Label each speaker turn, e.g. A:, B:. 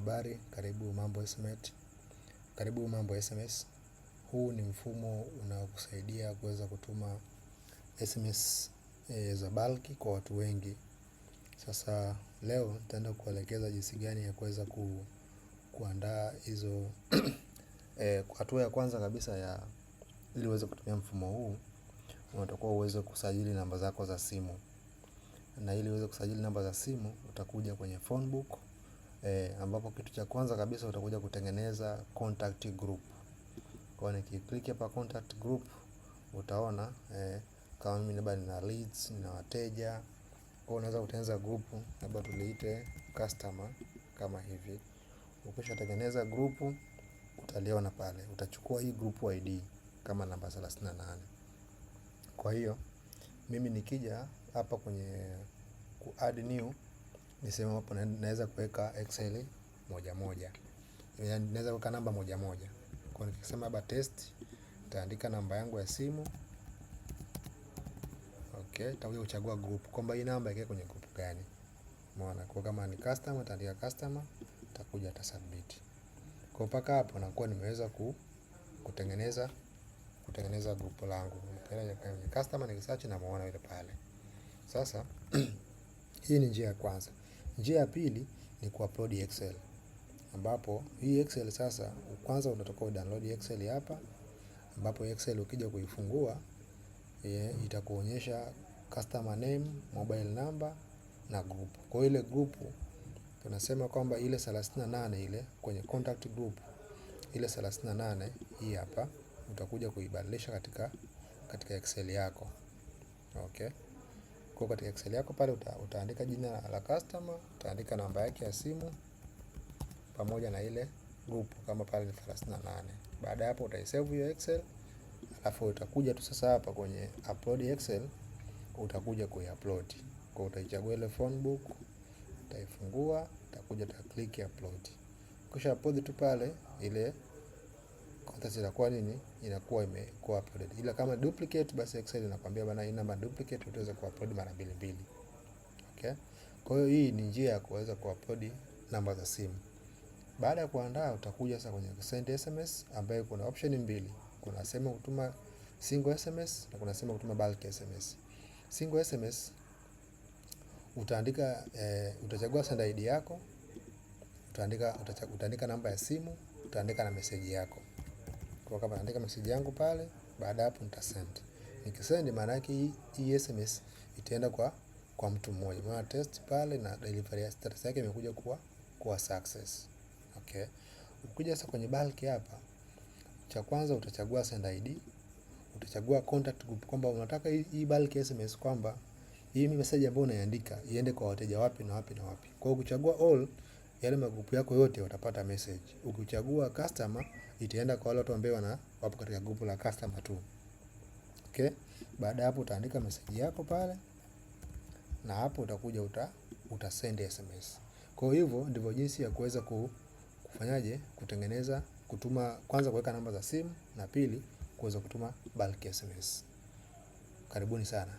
A: Habari, karibu Mambo Estimate. Karibu Mambo SMS. Huu ni mfumo unaokusaidia kuweza kutuma SMS za bulk kwa watu wengi. Sasa leo nitaenda kuelekeza jinsi gani ya kuweza kuandaa hizo hatua ya kwanza kabisa ya ili uweze kutumia mfumo huu, unatakiwa uweze kusajili namba zako za simu. Na ili uweze kusajili namba za simu, utakuja kwenye phone book, ambapo kitu cha kwanza kabisa utakuja kutengeneza contact group. Kwa nikiklik hapa contact group, utaona kama mimi labda nina leads, nina wateja. Kwa unaweza kutengeneza group labda tuliite customer kama hivi. Ukishatengeneza group, utaliona pale. Utachukua hii group ID kama namba 38. Kwa hiyo mimi nikija hapa kwenye add new, nisema hapo naweza kuweka Excel moja. Yaani naweza kuweka namba moja. Kwa nikisema hapa test, nitaandika namba yangu ya simu. Okay, nitakuja kuchagua group kwamba hii namba ikae kwenye group gani. Umeona? Kwa kama ni customer, nitaandika customer, nitakuja submit. Kwa mpaka hapo nakuwa nimeweza kutengeneza group langu. Nikaenda kwenye customer nikisearch na muona yule pale. Sasa hii ni njia ya kwanza. Njia ya pili ni kuupload Excel. Ambapo hii Excel sasa kwanza unatakiwa download Excel hapa, ambapo Excel ukija kuifungua itakuonyesha customer name, mobile number na group. Kwa ile group tunasema kwamba ile 38 ile kwenye contact group, ile 38 hii hapa utakuja kuibadilisha katika Excel yako. Okay. Kwa katika Excel yako pale utaandika jina la customer, utaandika namba yake ya simu pamoja na ile group kama pale ni 38. Baada ya hapo utaisave hiyo Excel, alafu utakuja tu sasa hapa kwenye upload Excel, utakuja kuiupload. Kwa utaichagua ile phone book, utaifungua, utakuja click upload. Kisha upload tu pale ile content itakuwa nini? Inakuwa imekuwa uploaded. Ila kama duplicate basi Excel inakwambia bana hii namba duplicate utaweza kuupload mara mbili. Okay? Kwa hiyo hii ni njia ya kuweza kuupload namba za simu. Baada ya kuandaa utakuja sasa kwenye send SMS, ambayo kuna option mbili. Kuna sema kutuma single SMS na kuna sema kutuma bulk SMS. Single SMS utaandika utachagua send ID yako, utaandika namba ya simu, utaandika na message yako. Kwa kama naandika message yangu pale, baada hapo nitasend. Nikisend maana yake hii SMS itaenda kwa mtu mmoja. Maana test pale na delivery status yake imekuja kuwa success. Okay. Ukija sasa kwenye bulk hapa, cha kwanza utachagua send ID, utachagua contact group kwamba unataka hii bulk SMS kwamba hii message ambayo unaiandika iende kwa wateja wapi na wapi. Kwa hiyo ukichagua all, yale magrupu yako yote watapata message. Ukichagua customer, itaenda kwa wale watu ambao wapo katika grupu la customer tu. Okay? Baada hapo utaandika message yako pale na hapo utakuja utasend SMS. Kwa hivyo ndivyo jinsi ya kuweza kufanyaje kutengeneza, kutuma, kwanza kuweka namba za simu na pili kuweza kutuma bulk SMS. Karibuni sana.